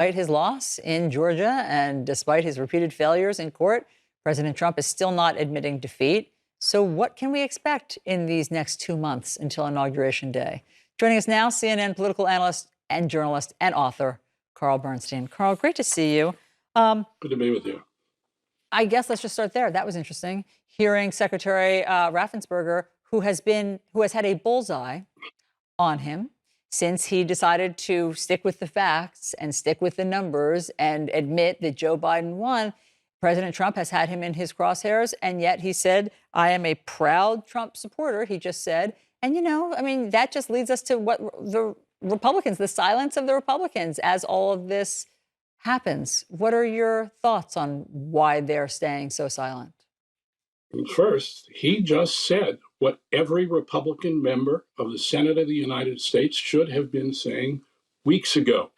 Despite his loss in Georgia and despite his repeated failures in court, President Trump is still not admitting defeat. So what can we expect in these next 2 months until Inauguration Day? Joining us now, CNN political analyst and journalist and author, Carl Bernstein. Carl, great to see you. Good to be with you. I guess let's just start there. That was interesting. Hearing Secretary Raffensperger, who has had a bullseye on him since he decided to stick with the facts and stick with the numbers and admit that Joe Biden won. President Trump has had him in his crosshairs, and yet he said, I am a proud Trump supporter, he just said. And, that just leads us to what the Republicans, the silence of the Republicans as all of this happens. What are your thoughts on why they're staying so silent? First, he just said what every Republican member of the Senate of the United States should have been saying weeks ago.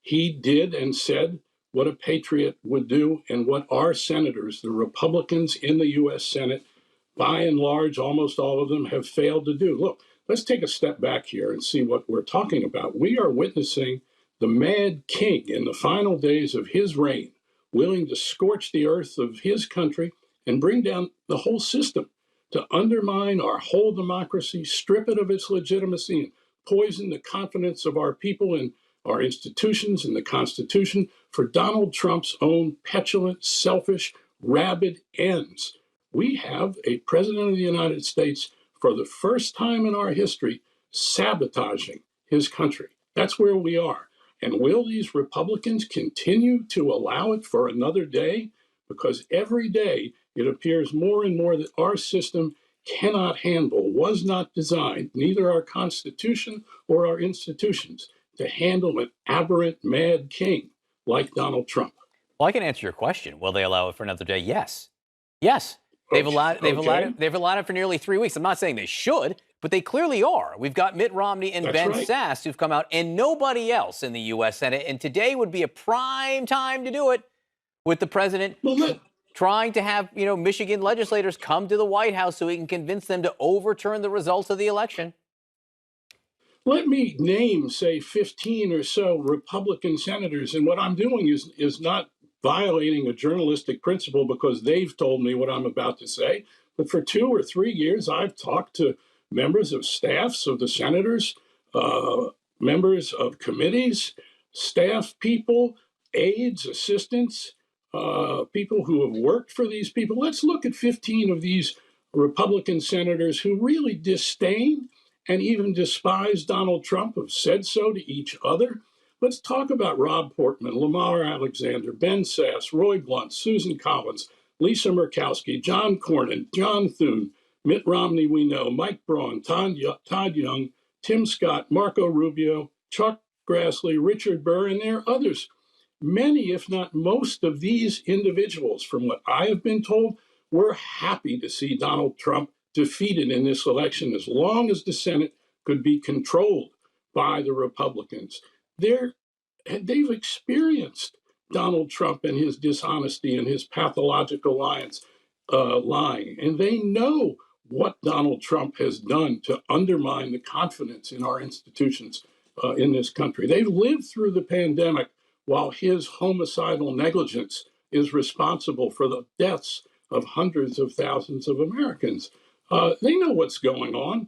He did and said what a patriot would do and what our senators, the Republicans in the U.S. Senate, by and large, almost all of them have failed to do. Look, let's take a step back here and see what we're talking about. We are witnessing the mad king in the final days of his reign, willing to scorch the earth of his country and bring down the whole system to undermine our whole democracy, strip it of its legitimacy, and poison the confidence of our people in our institutions and the Constitution for Donald Trump's own petulant, selfish, rabid ends. We have a president of the United States for the first time in our history sabotaging his country. That's where we are. And will these Republicans continue to allow it for another day? Because every day it appears more and more that our system cannot handle, was not designed, neither our Constitution or our institutions, to handle an aberrant, mad king like Donald Trump. Well, I can answer your question. Will they allow it for another day? Yes. Yes. They've allowed it for nearly 3 weeks. I'm not saying they should, but they clearly are. We've got Mitt Romney and Ben Sasse who've come out and nobody else in the U.S. Senate. And today would be a prime time to do it with the president trying to have, Michigan legislators come to the White House so he can convince them to overturn the results of the election. Let me name, say, 15 or so Republican senators. And what I'm doing is not violating a journalistic principle because they've told me what I'm about to say. But for 2 or 3 years, I've talked to members of staffs of the senators, members of committees, staff people, aides, assistants, people who have worked for these people. Let's look at 15 of these Republican senators who really disdain and even despise Donald Trump, have said so to each other. Let's talk about Rob Portman, Lamar Alexander, Ben Sasse, Roy Blunt, Susan Collins, Lisa Murkowski, John Cornyn, John Thune, Mitt Romney, we know, Mike Braun, Todd Young, Tim Scott, Marco Rubio, Chuck Grassley, Richard Burr, and there are others. Many, if not most, of these individuals, from what I have been told, were happy to see Donald Trump defeated in this election as long as the Senate could be controlled by the Republicans. They've experienced Donald Trump and his dishonesty and his pathological lying, and they know what Donald Trump has done to undermine the confidence in our institutions in this country. They've lived through the pandemic while his homicidal negligence is responsible for the deaths of hundreds of thousands of Americans. They know what's going on.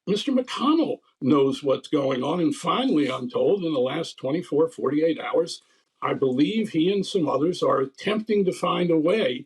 Mr. McConnell knows what's going on. And finally, I'm told in the last 24, 48 hours, I believe he and some others are attempting to find a way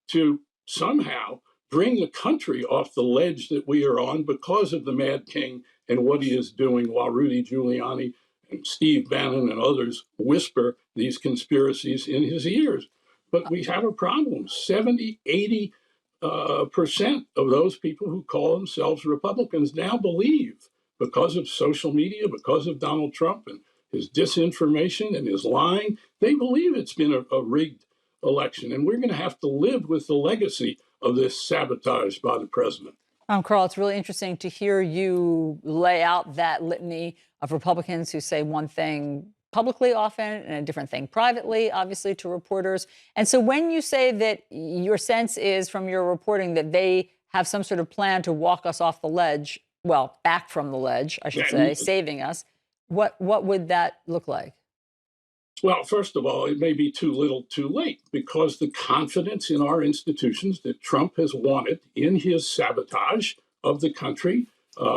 to somehow bring the country off the ledge that we are on because of the Mad King and what he is doing while Rudy Giuliani and Steve Bannon and others whisper these conspiracies in his ears. But we have a problem. 70, 80% of those people who call themselves Republicans now believe, because of social media, because of Donald Trump and his disinformation and his lying, they believe it's been a rigged election. And we're going to have to live with the legacy of this sabotage by the president. Carl, it's really interesting to hear you lay out that litany of Republicans who say one thing publicly often and a different thing privately, obviously, to reporters. And so when you say that your sense is from your reporting that they have some sort of plan to walk us off the ledge, well, back from the ledge, I should say, saving us, what would that look like? Well, first of all, it may be too little too late, because the confidence in our institutions that Trump has wanted in his sabotage of the country,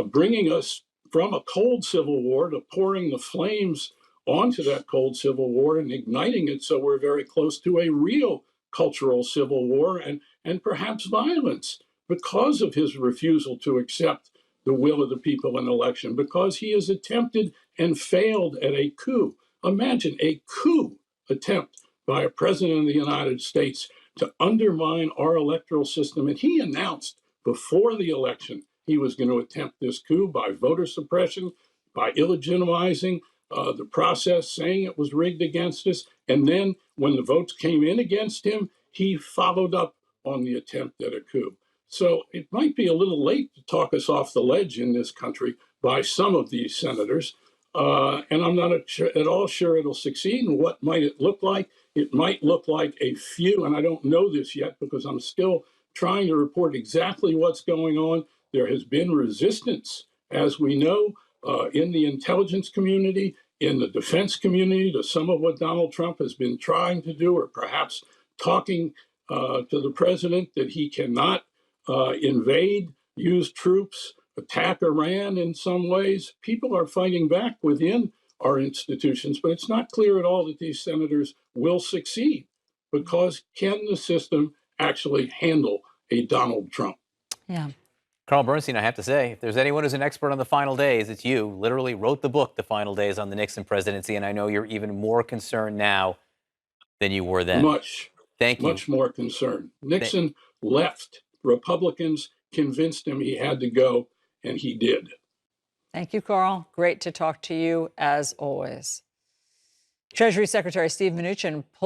bringing us from a cold civil war to pouring the flames onto that cold civil war and igniting it, so we're very close to a real cultural civil war and perhaps violence, because of his refusal to accept the will of the people in election, because he has attempted and failed at a coup. Imagine a coup attempt by a president of the United States to undermine our electoral system. And he announced before the election he was going to attempt this coup by voter suppression, by illegitimizing the process, saying it was rigged against us. And then when the votes came in against him, he followed up on the attempt at a coup. So it might be a little late to talk us off the ledge in this country by some of these senators. And I'm not at all sure it'll succeed. And what might it look like? It might look like a few, and I don't know this yet because I'm still trying to report exactly what's going on. There has been resistance, as we know, in the intelligence community, in the defense community, to some of what Donald Trump has been trying to do, or perhaps talking to the president that he cannot invade, use troops, attack Iran in some ways. People are fighting back within our institutions, but it's not clear at all that these senators will succeed, because can the system actually handle a Donald Trump? Yeah. Carl Bernstein, I have to say, if there's anyone who's an expert on the final days, it's you. Literally wrote the book, The Final Days on the Nixon Presidency, and I know you're even more concerned now than you were then. Thank you. Much more concerned. Nixon left. Republicans convinced him he had to go, and he did. Thank you, Carl. Great to talk to you as always. Treasury Secretary Steve Mnuchin pulled